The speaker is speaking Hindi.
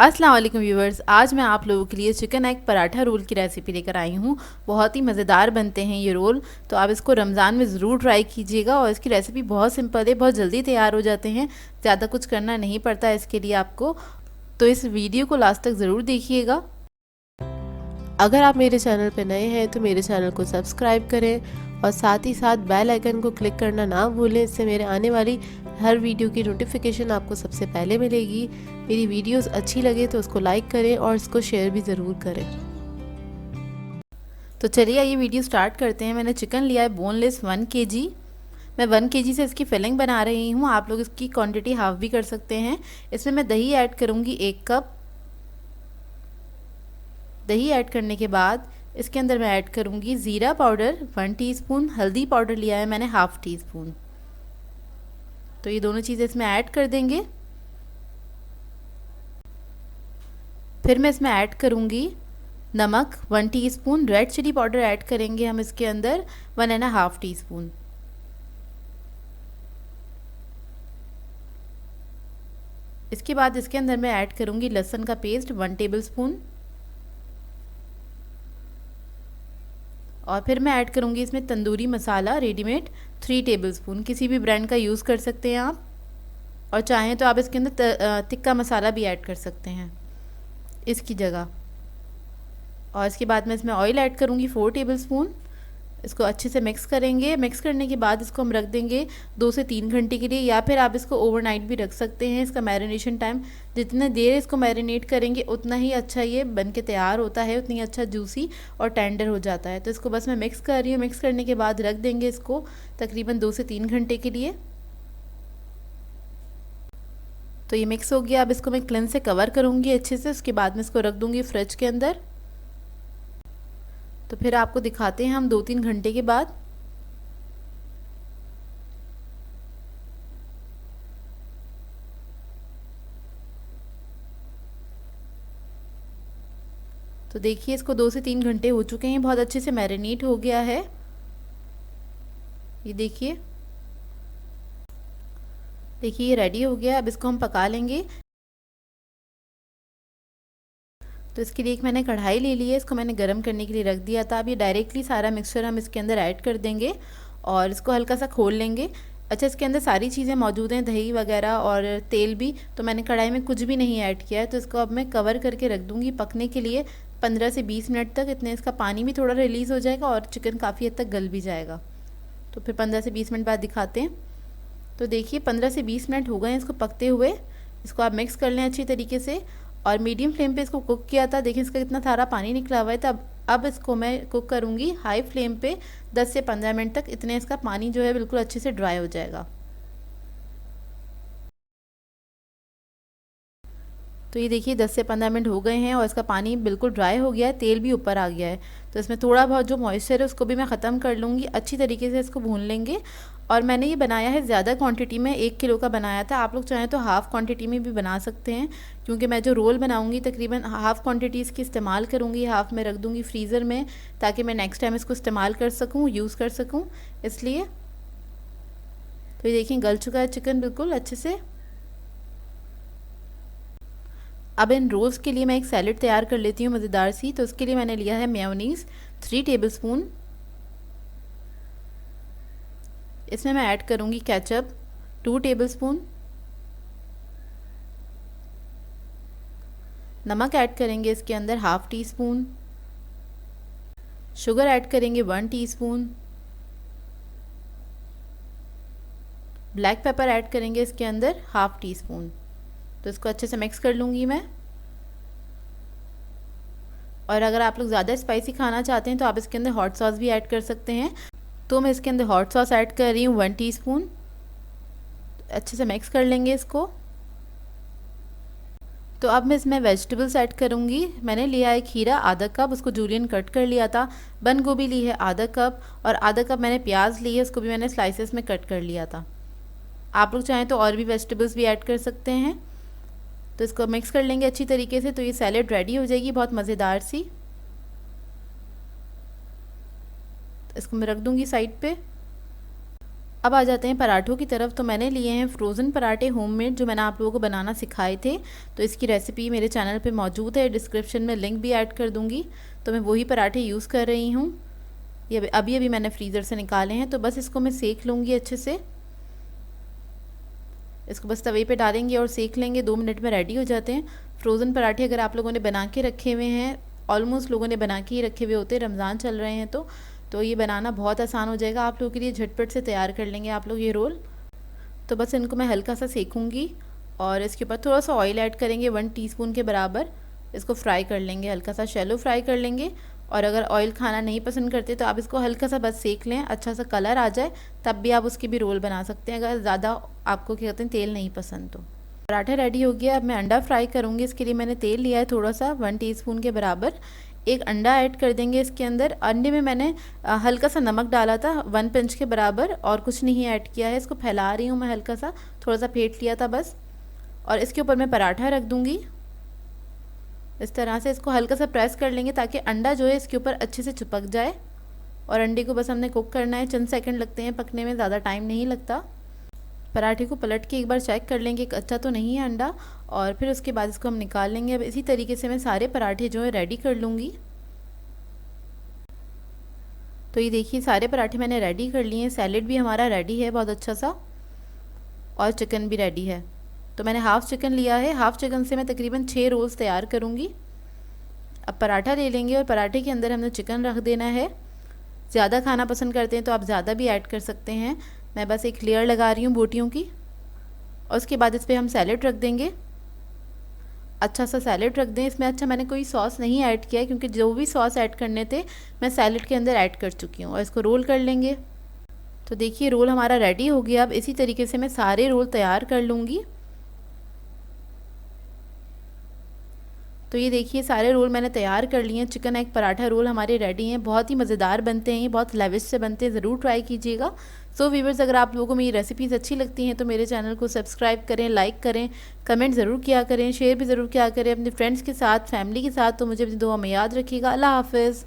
अस्सलाम वालेकुम व्यूवर्स, आज मैं आप लोगों के लिए चिकन एग पराठा रोल की रेसिपी लेकर आई हूँ। बहुत ही मज़ेदार बनते हैं ये रोल, तो आप इसको रमज़ान में ज़रूर ट्राई कीजिएगा। और इसकी रेसिपी बहुत सिंपल है, बहुत जल्दी तैयार हो जाते हैं, ज़्यादा कुछ करना नहीं पड़ता है इसके लिए आपको। तो इस वीडियो को लास्ट तक ज़रूर देखिएगा। अगर आप मेरे चैनल पर नए हैं तो मेरे चैनल को सब्सक्राइब करें और साथ ही साथ बेल आइकन को क्लिक करना ना भूलें। इससे मेरे आने वाली हर वीडियो की नोटिफिकेशन आपको सबसे पहले मिलेगी। मेरी वीडियोस अच्छी लगे तो उसको लाइक करें और इसको शेयर भी ज़रूर करें। तो चलिए ये वीडियो स्टार्ट करते हैं। मैंने चिकन लिया है बोनलेस 1 kg। मैं 1 kg से इसकी फिलिंग बना रही हूँ। आप लोग इसकी क्वांटिटी हाफ भी कर सकते हैं। इसमें मैं दही ऐड करूँगी 1 कप। दही ऐड करने के बाद इसके अंदर मैं ऐड करूँगी ज़ीरा पाउडर 1 टीस्पून, हल्दी पाउडर लिया है मैंने हाफ टी स्पून। तो ये दोनों चीज़ें इसमें ऐड कर देंगे। फिर मैं इसमें ऐड करूँगी नमक 1 teaspoon, red chilli powder add करेंगे हम इसके अंदर 1.5 टीस्पून। इसके बाद इसके अंदर मैं ऐड करूँगी लहसुन का पेस्ट 1 टेबलस्पून। और फिर मैं ऐड करूँगी इसमें तंदूरी मसाला रेडीमेड 3 टेबलस्पून। किसी भी ब्रांड का यूज़ कर सकते हैं आप, और चाहें तो आप इसके अंदर तिक्का मसाला भी ऐड कर सकते हैं इसकी जगह। और इसके बाद मैं इसमें ऑयल ऐड करूँगी 4 टेबलस्पून। इसको अच्छे से मिक्स करेंगे। मिक्स करने के बाद इसको हम रख देंगे 2 से 3 घंटे के लिए, या फिर आप इसको ओवरनाइट भी रख सकते हैं। इसका मैरिनेशन टाइम जितने देर इसको मैरिनेट करेंगे उतना ही अच्छा ये बन के तैयार होता है, उतनी अच्छा जूसी और टेंडर हो जाता है। तो इसको बस मैं मिक्स कर रही हूँ। मिक्स करने के बाद रख देंगे इसको तकरीबन 2 से 3 घंटे के लिए। तो ये मिक्स हो गया। अब इसको मैं क्लेंस से कवर करूँगी अच्छे से। उसके बाद में इसको रख दूँगी फ्रिज के अंदर। तो फिर आपको दिखाते हैं हम 2-3 घंटे के बाद। तो देखिए इसको 2 से 3 घंटे हो चुके हैं, बहुत अच्छे से मैरिनेट हो गया है। ये देखिए ये रेडी हो गया। अब इसको हम पका लेंगे। तो इसके लिए एक मैंने कढ़ाई ले ली है, इसको मैंने गरम करने के लिए रख दिया था। अब ये डायरेक्टली सारा मिक्सचर हम इसके अंदर ऐड कर देंगे और इसको हल्का सा खोल लेंगे। अच्छा, इसके अंदर सारी चीज़ें मौजूद हैं, दही वगैरह और तेल भी। तो मैंने कढ़ाई में कुछ भी नहीं ऐड किया है। तो इसको अब मैं कवर करके रख दूँगी पकने के लिए 15 से 20 मिनट तक। इतने इसका पानी भी थोड़ा रिलीज़ हो जाएगा और चिकन काफ़ी हद तक गल भी जाएगा। तो फिर 15 से 20 मिनट बाद दिखाते हैं। तो देखिए 15 से 20 मिनट हो गए हैं इसको पकते हुए। इसको आप मिक्स कर लें अच्छी तरीके से और मीडियम फ्लेम पे इसको कुक किया था। देखिए इसका कितना सारा पानी निकला हुआ है। तब अब इसको मैं कुक करूँगी हाई फ्लेम पे 10 से 15 मिनट तक। इतने इसका पानी जो है बिल्कुल अच्छे से ड्राई हो जाएगा। तो ये देखिए 10 से 15 मिनट हो गए हैं और इसका पानी बिल्कुल ड्राई हो गया है, तेल भी ऊपर आ गया है। तो इसमें थोड़ा बहुत जो मॉइस्चर है उसको भी मैं ख़त्म कर लूँगी। अच्छी तरीके से इसको भून लेंगे। और मैंने ये बनाया है ज़्यादा क्वांटिटी में, 1 किलो का बनाया था। आप लोग चाहें तो हाफ़ क्वांटिटी में भी बना सकते हैं, क्योंकि मैं जो रोल बनाऊँगी तकरीबन हाफ़ क्वांटिटी इसकी इस्तेमाल करूँगी। हाफ़ में रख दूँगी फ्रीज़र में, ताकि मैं नेक्स्ट टाइम इसको इस्तेमाल कर सकूँ, यूज़ कर सकूँ इसलिए। तो ये देखिए गल चुका है चिकन बिल्कुल अच्छे से। अब इन रोल्स के लिए मैं एक सैलेड तैयार कर लेती हूँ मज़ेदार सी। तो उसके लिए मैंने लिया है मेयोनीज़ 3 टेबलस्पून। इसमें मैं ऐड करूँगी केचप 2 टेबलस्पून। नमक ऐड करेंगे इसके अंदर half tea spoon. Sugar add करेंगे 1 टीस्पून। ब्लैक पेपर ऐड करेंगे इसके अंदर हाफ़ टी स्पून। तो इसको अच्छे से मिक्स कर लूँगी मैं। और अगर आप लोग ज़्यादा स्पाइसी खाना चाहते हैं तो आप इसके अंदर हॉट सॉस भी ऐड कर सकते हैं। तो मैं इसके अंदर हॉट सॉस ऐड कर रही हूँ 1 टीस्पून। अच्छे से मिक्स कर लेंगे इसको। तो अब मैं इसमें वेजिटेबल्स ऐड करूँगी। मैंने लिया है खीरा आधा कप, उसको जूलियन कट कर लिया था। बंद गोभी ली है आधा कप, और आधा कप मैंने प्याज ली है, उसको भी मैंने स्लाइसेस में कट कर लिया था। आप लोग चाहें तो और भी वेजिटेबल्स भी ऐड कर सकते हैं। तो इसको मिक्स कर लेंगे अच्छी तरीके से। तो ये सैलेड रेडी हो जाएगी बहुत मज़ेदार सी। इसको मैं रख दूँगी साइड पे। अब आ जाते हैं पराठों की तरफ। तो मैंने लिए हैं फ्रोज़न पराठे होममेड, जो मैंने आप लोगों को बनाना सिखाए थे। तो इसकी रेसिपी मेरे चैनल पे मौजूद है, डिस्क्रिप्शन में लिंक भी ऐड कर दूँगी। तो मैं वही पराठे यूज़ कर रही हूँ। ये अभी अभी मैंने फ्रीज़र से निकाले हैं। तो बस इसको मैं सेक लूँगी अच्छे से। इसको बस तवे पे डालेंगे और सेक लेंगे, 2 मिनट में रेडी हो जाते हैं। फ्रोज़न पराठे अगर आप लोगों ने बना के रखे हुए हैं, ऑलमोस्ट लोगों ने बना के ही रखे हुए होते हैं, रमज़ान चल रहे हैं तो ये बनाना बहुत आसान हो जाएगा आप लोगों के लिए। झटपट से तैयार कर लेंगे आप लोग ये रोल। तो बस इनको मैं हल्का सा सेकूँगी और इसके ऊपर थोड़ा सा ऑयल ऐड करेंगे, 1 टीस्पून के बराबर। इसको फ्राई कर लेंगे, हल्का सा शैलो फ्राई कर लेंगे। और अगर ऑयल खाना नहीं पसंद करते तो आप इसको हल्का सा बस सेक लें, अच्छा सा कलर आ जाए, तब भी आप उसकी भी रोल बना सकते हैं, अगर ज़्यादा आपको क्या कहते हैं तेल नहीं पसंद तो। पराठा रेडी हो गया। अब मैं अंडा फ्राई करूँगी। इसके लिए मैंने तेल लिया है थोड़ा सा, 1 टीस्पून के बराबर। एक अंडा ऐड कर देंगे इसके अंदर। अंडे में मैंने हल्का सा नमक डाला था, 1 पिंच के बराबर, और कुछ नहीं ऐड किया है। इसको फैला रही हूँ मैं हल्का सा, थोड़ा सा फेंट लिया था बस। और इसके ऊपर मैं पराठा रख दूँगी। इस तरह से इसको हल्का सा प्रेस कर लेंगे ताकि अंडा जो है इसके ऊपर अच्छे से चिपक जाए। और अंडे को बस हमने कुक करना है, चंद सेकंड लगते हैं पकने में, ज़्यादा टाइम नहीं लगता। पराठे को पलट के एक बार चेक कर लेंगे कि अच्छा तो नहीं है अंडा, और फिर उसके बाद इसको हम निकाल लेंगे। अब इसी तरीके से मैं सारे पराठे जो है रेडी कर लूँगी। तो ये देखिए सारे पराठे मैंने रेडी कर लिए हैं। सैलेड भी हमारा रेडी है बहुत अच्छा सा, और चिकन भी रेडी है। तो मैंने हाफ़ चिकन लिया है, हाफ़ चिकन से मैं तकरीबन 6 रोल्स तैयार करूँगी। अब पराठा ले लेंगे और पराठे के अंदर हमने चिकन रख देना है। ज़्यादा खाना पसंद करते हैं तो आप ज़्यादा भी ऐड कर सकते हैं। मैं बस एक लेयर लगा रही हूँ बोटियों की, और उसके बाद इस पर हम सैलेड रख देंगे। अच्छा सा सैलेड रख दें इसमें। अच्छा, मैंने कोई सॉस नहीं ऐड किया है क्योंकि जो भी सॉस ऐड करने थे मैं सैलेड के अंदर ऐड कर चुकी हूँ। और इसको रोल कर लेंगे। तो देखिए रोल हमारा रेडी हो गया। अब इसी तरीके से मैं सारे रोल तैयार कर लूँगी। तो ये देखिए सारे रोल मैंने तैयार कर लिए हैं। चिकन एग पराठा रोल हमारे रेडी हैं। बहुत ही मज़ेदार बनते हैं, ये बहुत लेविश से बनते हैं, ज़रूर ट्राई कीजिएगा। सो व्यूअर्स, अगर आप लोगों को मेरी रेसिपीज़ अच्छी लगती हैं तो मेरे चैनल को सब्सक्राइब करें, लाइक करें, कमेंट ज़रूर किया करें, शेयर भी ज़रूर किया करें अपने फ्रेंड्स के साथ, फैमिली के साथ। तो मुझे अपनी दुआ में याद रखिएगा। अल्लाह हाफ़िज़।